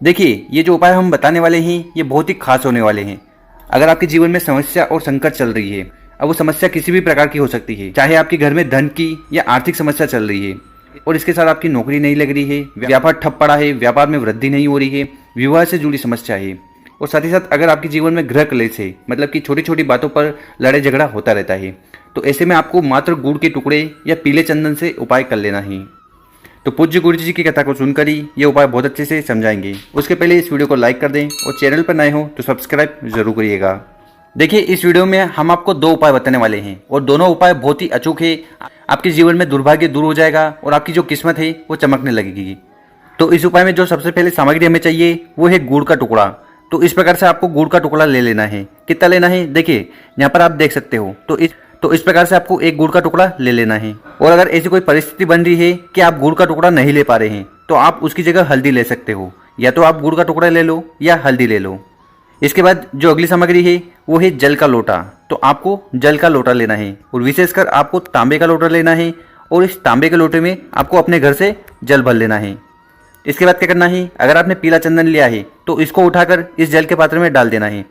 देखिए, ये जो उपाय हम बताने वाले हैं ये बहुत ही खास होने वाले हैं। अगर आपके जीवन में समस्या और संकट चल रही है, अब वो समस्या किसी भी प्रकार की हो सकती है, चाहे आपके घर में धन की या आर्थिक समस्या चल रही है और इसके साथ आपकी नौकरी नहीं लग रही है, व्यापार ठप पड़ा है, व्यापार में वृद्धि नहीं हो रही है, विवाह से जुड़ी समस्या है और साथ ही साथ अगर आपके जीवन में गृह कलेश है, मतलब कि छोटी छोटी बातों पर लड़ाई झगड़ा होता रहता है, तो ऐसे में आपको मात्र गुड़ के टुकड़े या पीले चंदन से उपाय कर लेना है। तो पूज्य गुरु जी की कथा को सुनकर ही ये उपाय बहुत अच्छे से समझाएंगे। उसके पहले इस वीडियो को लाइक कर दें और चैनल पर नए हो तो सब्सक्राइब जरूर करिएगा। देखिए, इस वीडियो में हम आपको 2 उपाय बताने वाले हैं और दोनों उपाय बहुत ही अचूक है। आपके जीवन में दुर्भाग्य दूर हो जाएगा और आपकी जो किस्मत है वो चमकने लगेगी। तो इस उपाय में जो सबसे पहले सामग्री हमें चाहिए वो है गुड़ का टुकड़ा। तो इस प्रकार से आपको गुड़ का टुकड़ा ले लेना है। कितना लेना है देखिए, यहाँ पर आप देख सकते हो। तो इस प्रकार से आपको एक गुड़ का टुकड़ा ले लेना है। और अगर ऐसी कोई परिस्थिति बन रही है कि आप गुड़ का टुकड़ा नहीं ले पा रहे हैं तो आप उसकी जगह हल्दी ले सकते हो। या तो आप गुड़ का टुकड़ा ले लो या हल्दी ले लो। इसके बाद जो अगली सामग्री है वो है जल का लोटा। तो आपको जल का लोटा लेना है और विशेषकर आपको तांबे का लोटा लेना है और इस तांबे के लोटे में आपको अपने घर से जल भर लेना है। इसके बाद क्या करना है, अगर आपने पीला चंदन लिया है तो इसको उठाकर इस जल के पात्र में डाल देना है।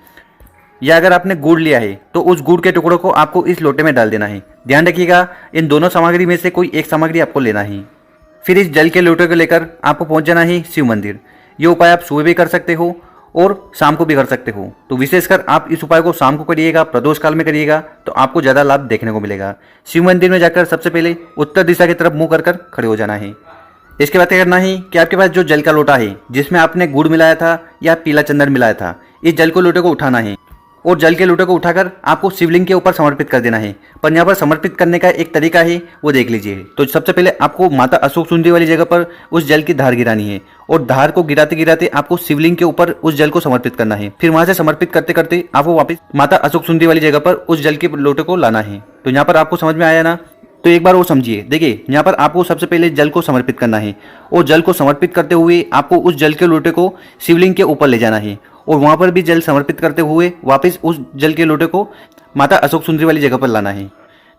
या अगर आपने गुड़ लिया है तो उस गुड़ के टुकड़ों को आपको इस लोटे में डाल देना है। ध्यान रखिएगा, इन दोनों सामग्री में से कोई एक सामग्री आपको लेना है। फिर इस जल के लोटे को लेकर आपको पहुंच जाना है शिव मंदिर। ये उपाय आप सुबह भी कर सकते हो और शाम को भी कर सकते हो। तो विशेषकर आप इस उपाय को शाम को करिएगा, प्रदोष काल में करिएगा तो आपको ज़्यादा लाभ देखने को मिलेगा। शिव मंदिर में जाकर सबसे पहले उत्तर दिशा की तरफ मुँह कर खड़े हो जाना है। इसके बाद क्या करना है कि आपके पास जो जल का लोटा है जिसमें आपने गुड़ मिलाया था या पीला चंदन मिलाया था, इस जल को लोटे को उठाना है और जल के लोटे को उठाकर आपको शिवलिंग के ऊपर समर्पित कर देना है। पर यहाँ पर समर्पित करने का एक तरीका है, वो देख लीजिए। तो सबसे पहले आपको माता अशोक सुंदरी वाली जगह पर उस जल की धार गिरानी है और धार को गिराते गिराते आपको शिवलिंग के ऊपर उस जल को समर्पित करना है। फिर वहां से समर्पित करते करते आपको वापस माता अशोक सुंदरी वाली जगह पर उस जल के लोटे को लाना है। तो यहाँ पर आपको समझ में आया ना? तो एक बार वो समझिए। देखिए, यहाँ पर आपको सबसे पहले जल को समर्पित करना है और जल को समर्पित करते हुए आपको उस जल के लोटे को शिवलिंग के ऊपर ले जाना है और वहां पर भी जल समर्पित करते हुए वापस उस जल के लोटे को माता अशोक सुंदरी वाली जगह पर लाना है।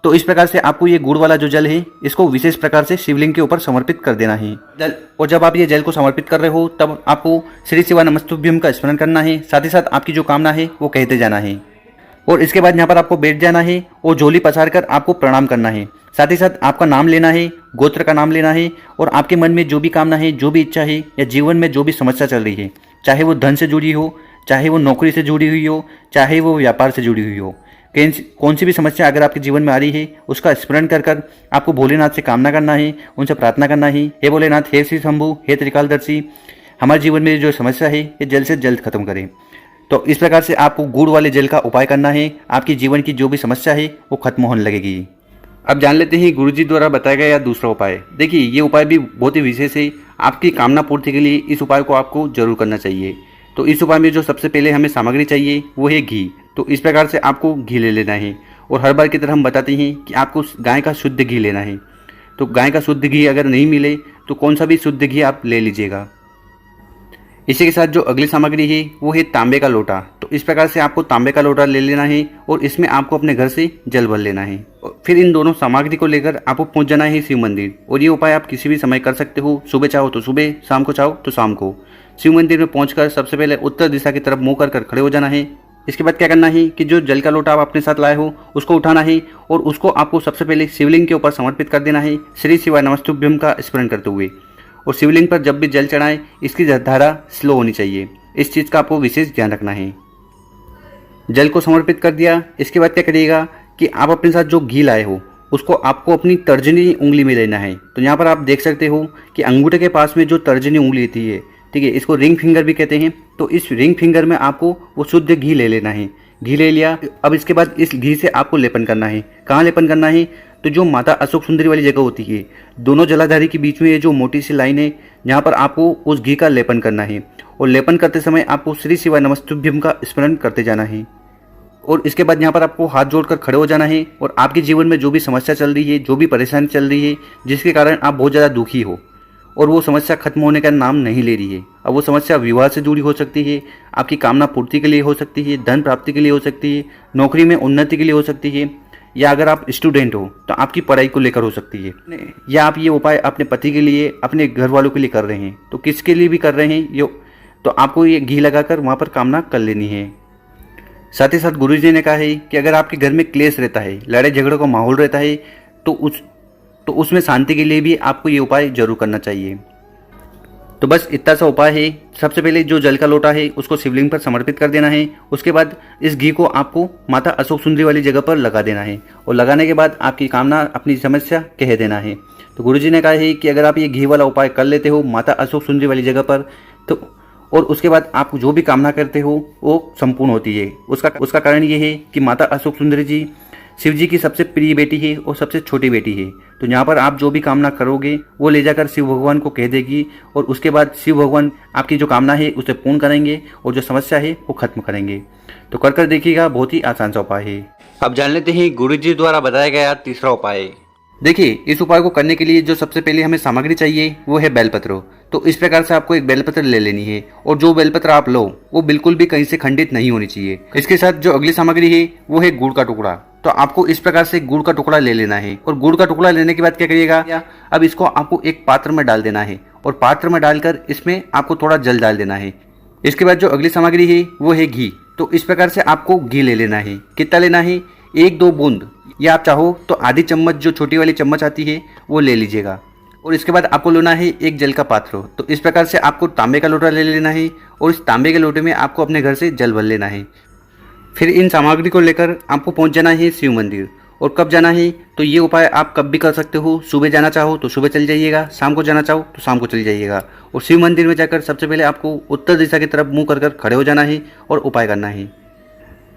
तो इस प्रकार से आपको ये गुड़ वाला जो जल है इसको विशेष प्रकार से शिवलिंग के ऊपर समर्पित कर देना है। और जब आप ये जल को समर्पित कर रहे हो तब आपको श्री शिवा नमस्तुभ्यम का स्मरण करना है। साथ ही साथ आपकी जो कामना है वो कहते जाना है और इसके बाद यहाँ पर आपको बैठ जाना है और झोली पसार कर आपको प्रणाम करना है। साथ ही साथ आपका नाम लेना है, गोत्र का नाम लेना है और आपके मन में जो भी कामना है, जो भी इच्छा है या जीवन में जो भी समस्या चल रही है, चाहे वो धन से जुड़ी हो, चाहे वो नौकरी से जुड़ी हुई हो, चाहे वो व्यापार से जुड़ी हुई हो, कौन सी भी समस्या अगर आपके जीवन में आ रही है उसका स्मरण कर कर आपको भोलेनाथ से कामना करना है, उनसे प्रार्थना करना है। हे भोलेनाथ, हे श्री शंभु, हे त्रिकालदर्शी, हमारे जीवन में जो समस्या है ये जल्द से जल्द खत्म करें। तो इस प्रकार से आपको गुड़ वाले जल का उपाय करना है। आपकी जीवन की जो भी समस्या है वो खत्म होने लगेगी। अब जान लेते हैं गुरुजी द्वारा बताया गया दूसरा उपाय। देखिए, ये उपाय भी बहुत ही विशेष है। आपकी कामना पूर्ति के लिए इस उपाय को आपको जरूर करना चाहिए। तो इस उपाय में जो सबसे पहले हमें सामग्री चाहिए वो है घी। तो इस प्रकार से आपको घी ले लेना है और हर बार की तरह हम बताते हैं कि आपको गाय का शुद्ध घी लेना है। तो गाय का शुद्ध घी अगर नहीं मिले तो कौन सा भी शुद्ध घी आप ले लीजिएगा। इसी के साथ जो अगली सामग्री है वो है तांबे का लोटा। तो इस प्रकार से आपको तांबे का लोटा ले लेना है और इसमें आपको अपने घर से जल भर लेना है। फिर इन दोनों सामग्री को लेकर आपको पहुंच जाना है शिव मंदिर। और ये उपाय आप किसी भी समय कर सकते हो, सुबह चाहो तो सुबह, शाम को चाहो तो शाम को। शिव मंदिर में पहुंचकर सबसे पहले उत्तर दिशा की तरफ मुँह कर खड़े हो जाना है। इसके बाद क्या करना है कि जो जल का लोटा आप अपने साथ लाए हो उसको उठाना है और उसको आपको सबसे पहले शिवलिंग के ऊपर समर्पित कर देना है श्री शिवाय नमस्तुभ्यम का स्मरण करते हुए। और शिवलिंग पर जब भी जल चढ़ाएं इसकी धारा स्लो होनी चाहिए। इस चीज़ का आपको विशेष ध्यान रखना है। जल को समर्पित कर दिया, इसके बाद क्या करिएगा कि आप अपने साथ जो घी लाए हो उसको आपको अपनी तर्जनी उंगली में लेना है। तो यहाँ पर आप देख सकते हो कि अंगूठे के पास में जो तर्जनी उंगली थी है, ठीक है, इसको रिंग फिंगर भी कहते हैं। तो इस रिंग फिंगर में आपको वो शुद्ध घी ले लेना है। घी ले लिया, अब इसके बाद इस घी से आपको लेपन करना है। कहाँ लेपन करना है? तो जो माता अशोक सुंदरी वाली जगह होती है, दोनों जलाधारी के बीच में ये जो मोटी सी लाइन है, यहाँ पर आपको उस घी का लेपन करना है। और लेपन करते समय आपको श्री शिवाय नमस्तुभ्यम का स्मरण करते जाना है। और इसके बाद यहाँ पर आपको हाथ जोड़कर खड़े हो जाना है और आपके जीवन में जो भी समस्या चल रही है, जो भी परेशानी चल रही है, जिसके कारण आप बहुत ज़्यादा दुखी हो और वो समस्या खत्म होने का नाम नहीं ले रही है। अब वो समस्या विवाह से जुड़ी हो सकती है, आपकी कामना पूर्ति के लिए हो सकती है, धन प्राप्ति के लिए हो सकती है, नौकरी में उन्नति के लिए हो सकती है, या अगर आप स्टूडेंट हो तो आपकी पढ़ाई को लेकर हो सकती है, या आप ये उपाय अपने पति के लिए, अपने घर वालों के लिए कर रहे हैं। तो किसके लिए भी कर रहे हैं, ये तो आपको ये घी लगाकर वहाँ पर कामना कर लेनी है। साथ ही साथ गुरुजी ने कहा है कि अगर आपके घर में क्लेश रहता है, लड़ाई झगड़ों का माहौल रहता है, तो उसमें शांति के लिए भी आपको ये उपाय जरूर करना चाहिए। तो बस इतना सा उपाय है। सबसे पहले जो जल का लोटा है उसको शिवलिंग पर समर्पित कर देना है। उसके बाद इस घी को आपको माता अशोक सुंदरी वाली जगह पर लगा देना है और लगाने के बाद आपकी कामना, अपनी समस्या कह देना है। तो गुरुजी ने कहा है कि अगर आप ये घी वाला उपाय कर लेते हो माता अशोक सुंदरी वाली जगह पर, तो और उसके बाद आप जो भी कामना करते हो वो संपूर्ण होती है। उसका कारण ये है कि माता अशोक सुंदरी जी शिव जी की सबसे प्रिय बेटी है और सबसे छोटी बेटी है। तो यहाँ पर आप जो भी कामना करोगे वो ले जाकर शिव भगवान को कह देगी और उसके बाद शिव भगवान आपकी जो कामना है उसे पूर्ण करेंगे और जो समस्या है वो खत्म करेंगे। तो कर देखिएगा, बहुत ही आसान सा उपाय है। अब जान लेते हैं गुरु जी द्वारा बताया गया तीसरा उपाय। देखिए, इस उपाय को करने के लिए जो सबसे पहले हमें सामग्री चाहिए वो है बेलपत्र। तो इस प्रकार से आपको एक बेलपत्र ले लेनी है और जो बेलपत्र आप लो वो बिल्कुल भी कहीं से खंडित नहीं होनी चाहिए। इसके साथ जो अगली सामग्री है वो है गुड़ का टुकड़ा। तो आपको इस प्रकार से गुड़ का टुकड़ा ले लेना है और गुड़ का टुकड़ा लेने के बाद क्या करिएगा, अब इसको आपको एक पात्र में डाल देना है और पात्र में डालकर इसमें आपको थोड़ा जल डाल देना है। इसके बाद जो अगली सामग्री है वो है घी। तो इस प्रकार से आपको घी ले लेना है। कितना लेना है, 1-2 बूंद, या आप चाहो तो आधी चम्मच जो छोटी वाली चम्मच आती है वो ले लीजिएगा। और इसके बाद आपको लेना है एक जल का पात्र। तो इस प्रकार से आपको तांबे का लोटा ले लेना है और इस तांबे के लोटे में आपको अपने घर से जल भर लेना है। फिर इन सामग्री को लेकर आपको पहुंच जाना है शिव मंदिर। और कब जाना है, तो ये उपाय आप कब भी कर सकते हो। सुबह जाना चाहो तो सुबह चल जाइएगा, शाम को जाना चाहो तो शाम को चल जाइएगा। और शिव मंदिर में जाकर सबसे पहले आपको उत्तर दिशा की तरफ मुंह कर खड़े हो जाना है और उपाय करना है।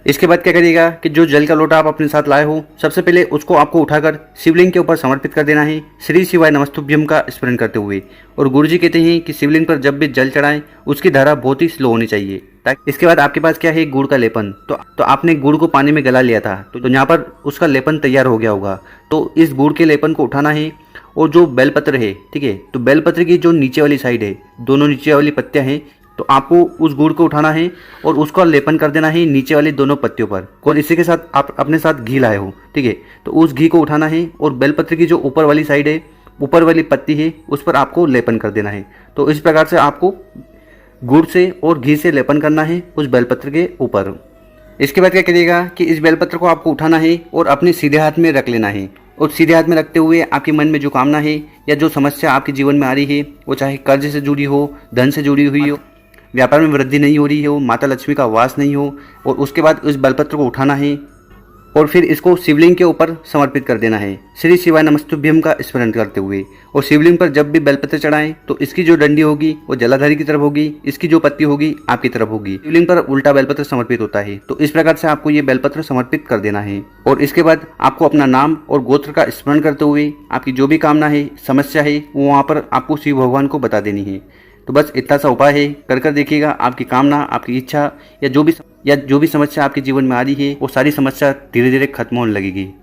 इसके बाद क्या करिएगा कि जो जल का लोटा आप अपने साथ लाए हो, सबसे पहले उसको आपको उठाकर शिवलिंग के ऊपर समर्पित कर देना है, श्री शिवाय नमस्तुभ्यम का स्मरण करते हुए। और गुरुजी कहते हैं कि शिवलिंग पर जब भी जल चढ़ाएं उसकी धारा बहुत ही स्लो होनी चाहिए। इसके बाद आपके पास क्या है, गुड़ का लेपन। तो आपने गुड़ को पानी में गला लिया था, तो यहाँ पर उसका लेपन तैयार हो गया होगा। तो इस गुड़ के लेपन को उठाना है और जो बेलपत्र है, ठीक है, तो बेलपत्र की जो नीचे वाली साइड है, दोनों नीचे वाली पत्तियां हैं, तो आपको उस गुड़ को उठाना है और उसका लेपन कर देना है नीचे वाली दोनों पत्तियों पर। और इसी के साथ आप अपने साथ घी लाए हो, ठीक है, तो उस घी को उठाना है और बेलपत्र की जो ऊपर वाली साइड है, ऊपर वाली पत्ती है, उस पर आपको लेपन कर देना है। तो इस प्रकार से आपको गुड़ से और घी से लेपन करना है उस बेलपत्र के ऊपर। इसके बाद क्या करिएगा कि इस बेलपत्र को आपको उठाना है और अपने सीधे हाथ में रख लेना है। और सीधे हाथ में रखते हुए आपके मन में जो कामना है या जो समस्या आपके जीवन में आ रही है, वो चाहे कर्ज से जुड़ी हो, धन से जुड़ी हुई हो, व्यापार में वृद्धि नहीं हो रही हो, माता लक्ष्मी का वास नहीं हो, और उसके बाद उस बेलपत्र को उठाना है और फिर इसको शिवलिंग के ऊपर समर्पित कर देना है, श्री शिवाय नमस्तुभ्यम का स्मरण करते हुए। और शिवलिंग पर जब भी बेलपत्र चढ़ाएं तो इसकी जो डंडी होगी वो जलाधारी की तरफ होगी, इसकी जो पत्ती होगी आपकी तरफ होगी। शिवलिंग पर उल्टा बेलपत्र समर्पित होता है। तो इस प्रकार से आपको ये बेलपत्र समर्पित कर देना है। और इसके बाद आपको अपना नाम और गोत्र का स्मरण करते हुए आपकी जो भी कामना है, समस्या है, वो वहाँ पर आपको शिव भगवान को बता देनी है। तो बस इतना सा उपाय है, कर देखिएगा। आपकी कामना, आपकी इच्छा या जो भी समस्या आपके जीवन में आ रही है, वो सारी समस्या धीरे धीरे खत्म होने लगेगी।